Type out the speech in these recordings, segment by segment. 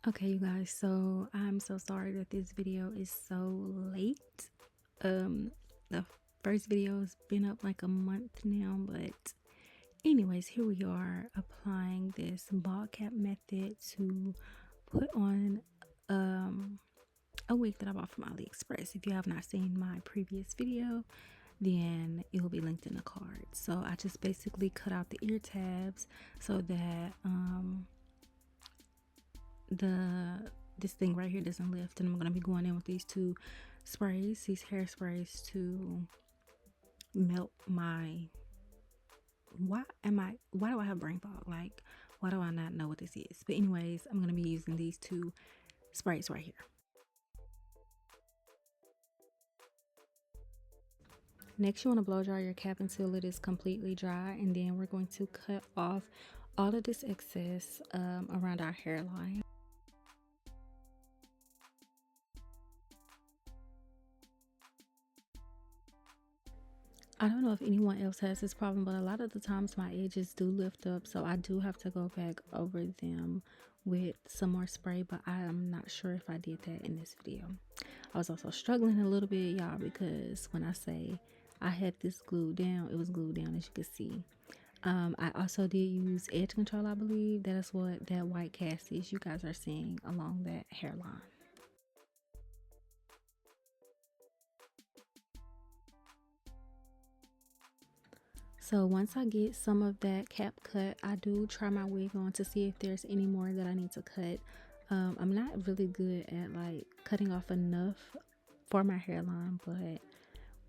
Okay, you guys, so I'm so sorry that this video is so late. The first video has been up like a month now, but anyways, here we are applying this ball cap method to put on a wig that I bought from AliExpress. If you have not seen my previous video, then it will be linked in the card. So I just basically cut out the ear tabs so that this thing right here doesn't lift, and I'm going to be going in with these two sprays, these hairsprays, to melt my why do I have brain fog? Like, why do I not know what this is? But anyways, I'm going to be using these two sprays right here. Next, you want to blow dry your cap until it is completely dry, and then we're going to cut off all of this excess around our hairline. I don't know if anyone else has this problem, but a lot of the times my edges do lift up, so I do have to go back over them with some more spray, but I am not sure if I did that in this video. I was also struggling a little bit, y'all, because when I say I had this glued down, it was glued down, as you can see. I also did use edge control. I believe that is what that white cast is you guys are seeing along that hairline. So once I get some of that cap cut, I do try my wig on to see if there's any more that I need to cut. I'm not really good at like cutting off enough for my hairline, but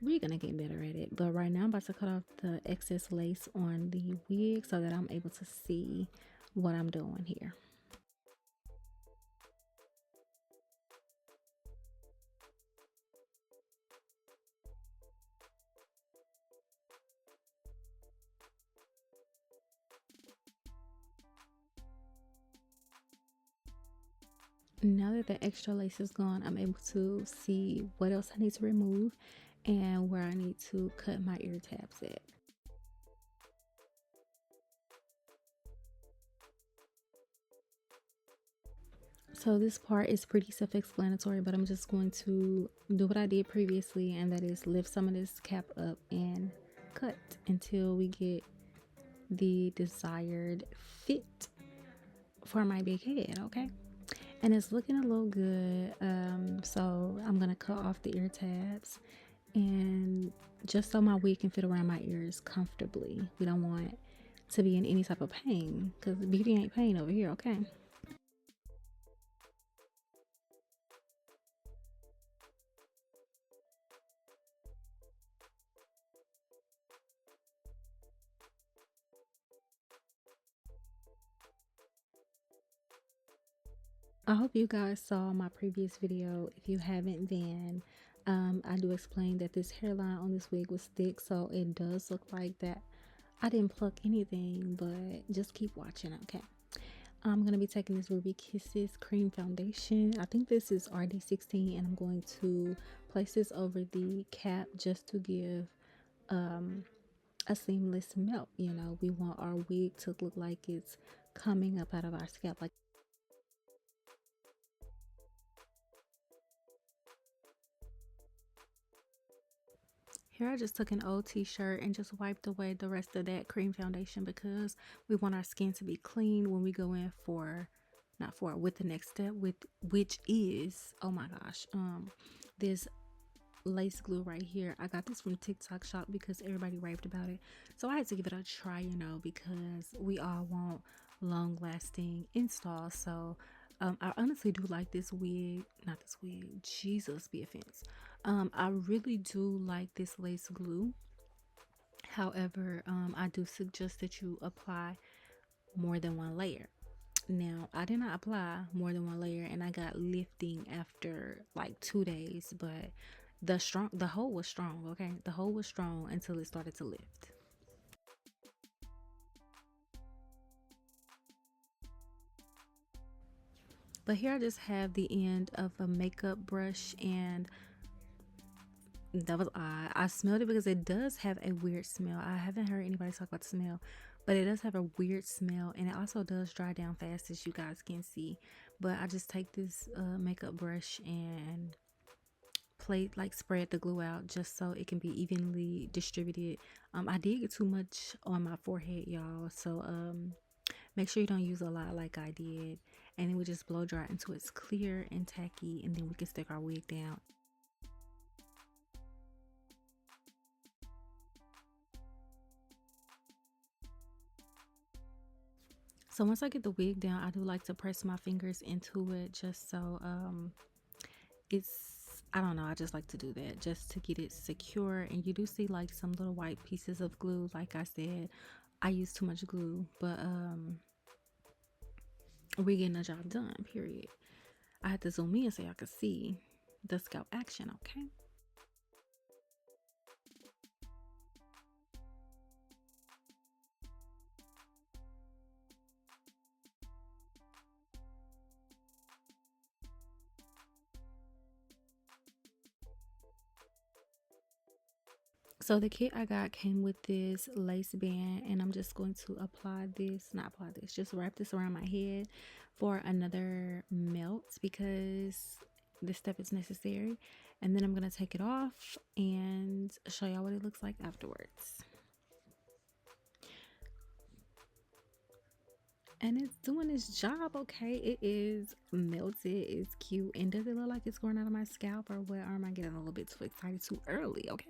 we're gonna get better at it. But right now I'm about to cut off the excess lace on the wig so that I'm able to see what I'm doing here. Now that the extra lace is gone, I'm able to see what else I need to remove and where I need to cut my ear tabs at. So this part is pretty self-explanatory, but I'm just going to do what I did previously, and that is lift some of this cap up and cut until we get the desired fit for my big head, okay? And it's looking a little good, so I'm gonna cut off the ear tabs, and just so my wig can fit around my ears comfortably. We don't want to be in any type of pain, because beauty ain't pain over here, okay? I hope you guys saw my previous video. If you haven't, then I do explain that this hairline on this wig was thick, so it does look like that I didn't pluck anything, but just keep watching, okay? I'm going to be taking this Ruby Kisses cream foundation. I think this is RD16, and I'm going to place this over the cap just to give a seamless melt. You know, we want our wig to look like it's coming up out of our scalp. Like, here I just took an old t-shirt and just wiped away the rest of that cream foundation, because we want our skin to be clean when we go in for, not for, with the next step, with which is, oh my gosh, this lace glue right here. I got this from TikTok shop because everybody raved about it, so I had to give it a try, you know, because we all want long lasting installs. So I honestly do like this wig, not this wig, Jesus be offense. I really do like this lace glue. However, I do suggest that you apply more than one layer. Now, I did not apply more than one layer, and I got lifting after like 2 days, but the hole was strong, okay? The hole was strong until it started to lift. But here I just have the end of a makeup brush, and that was odd. I smelled it because it does have a weird smell. I haven't heard anybody talk about the smell, but it does have a weird smell, and it also does dry down fast, as you guys can see. But I just take this makeup brush and spread the glue out just so it can be evenly distributed. I did get too much on my forehead, y'all, so make sure you don't use a lot like I did. And then we just blow dry until it's clear and tacky, and then we can stick our wig down. So once I get the wig down, I do like to press my fingers into it just so it's, I don't know, I just like to do that just to get it secure. And you do see like some little white pieces of glue. Like I said, I use too much glue, but we're getting the job done, period. I had to zoom in so y'all could see the scalp action. Okay. So the kit I got came with this lace band, and I'm just going to apply this, not apply this, just wrap this around my head for another melt because this step is necessary. And then I'm going to take it off and show y'all what it looks like afterwards. And it's doing its job, okay? It is melted, it's cute. And does it look like it's growing out of my scalp, or what? Or am I getting a little bit too excited too early? Okay.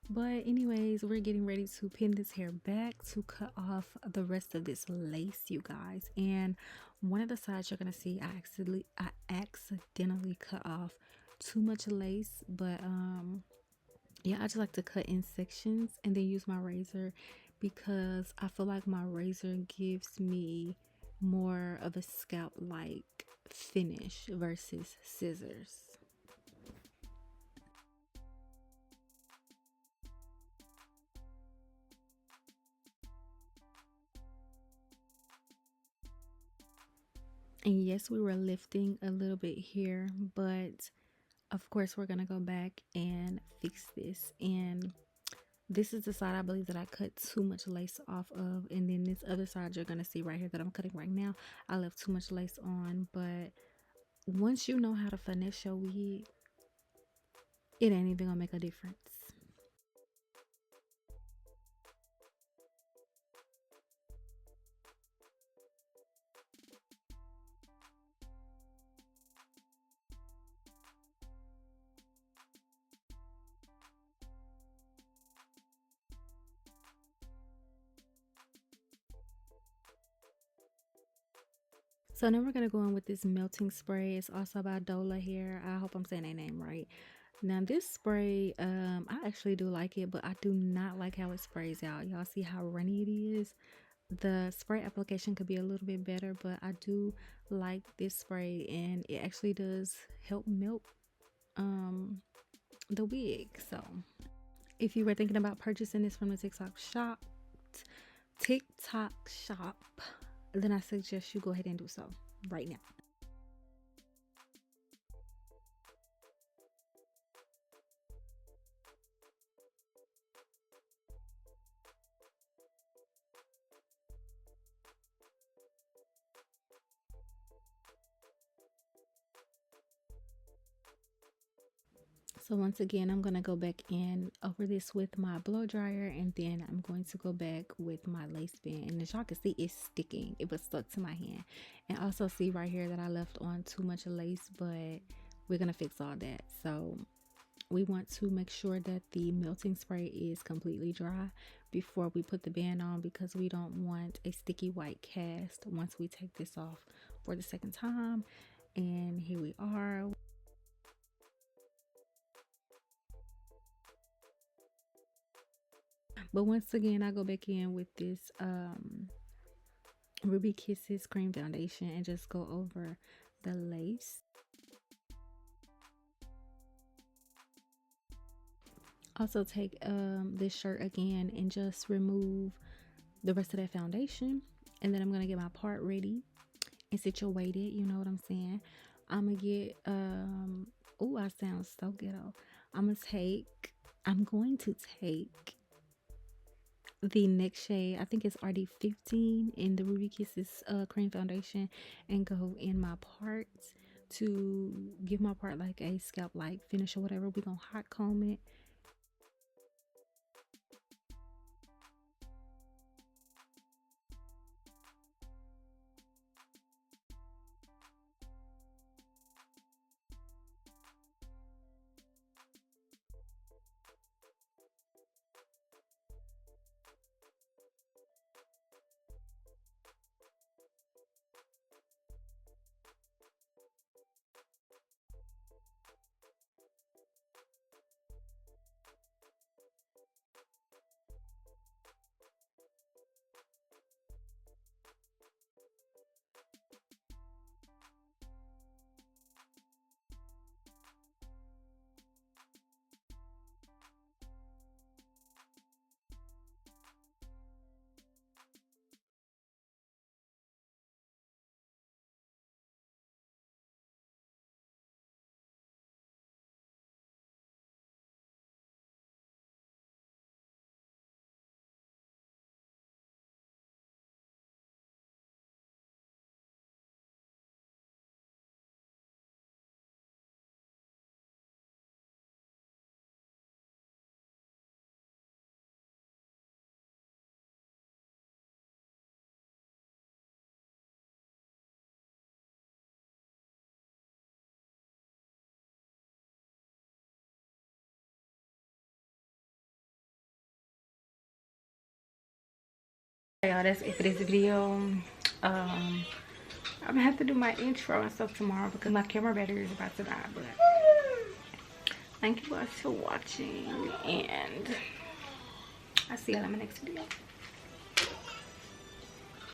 But anyways, we're getting ready to pin this hair back to cut off the rest of this lace, you guys. And one of the sides you're gonna see, I accidentally cut off too much lace, but yeah, I just like to cut in sections and then use my razor because I feel like my razor gives me more of a scalp like finish versus scissors. And yes, we were lifting a little bit here, but of course we're gonna go back and fix this. And this is the side I believe that I cut too much lace off of, and then this other side you're gonna see right here that I'm cutting right now, I left too much lace on. But once you know how to finesse your wig, it ain't even gonna make a difference. So now we're gonna go in with this melting spray. It's also by Dola here. I hope I'm saying that name right. Now this spray, I actually do like it, but I do not like how it sprays out. Y'all see how runny it is? The spray application could be a little bit better, but I do like this spray, and it actually does help melt the wig. So if you were thinking about purchasing this from the TikTok shop, then I suggest you go ahead and do so right now. So once again, I'm going to go back in over this with my blow dryer, and then I'm going to go back with my lace band. And as y'all can see, it's sticking. It was stuck to my hand. And also see right here that I left on too much lace, but we're going to fix all that. So we want to make sure that the melting spray is completely dry before we put the band on, because we don't want a sticky white cast once we take this off for the second time. And here we are. But once again, I go back in with this Ruby Kisses cream foundation and just go over the lace. Also take this shirt again and just remove the rest of that foundation. And then I'm gonna get my part ready and situated, you know what I'm saying. I'm gonna get oh, I sound so ghetto. I'm going to take the next shade, I think it's RD15 in the Ruby Kisses cream foundation, and go in my parts to give my part like a scalp like finish or whatever. We're gonna hot comb it. Y'all, that's it for this video. I'm gonna have to do my intro and stuff tomorrow because my camera battery is about to die. But thank you guys for watching, and I'll see y'all in my next video.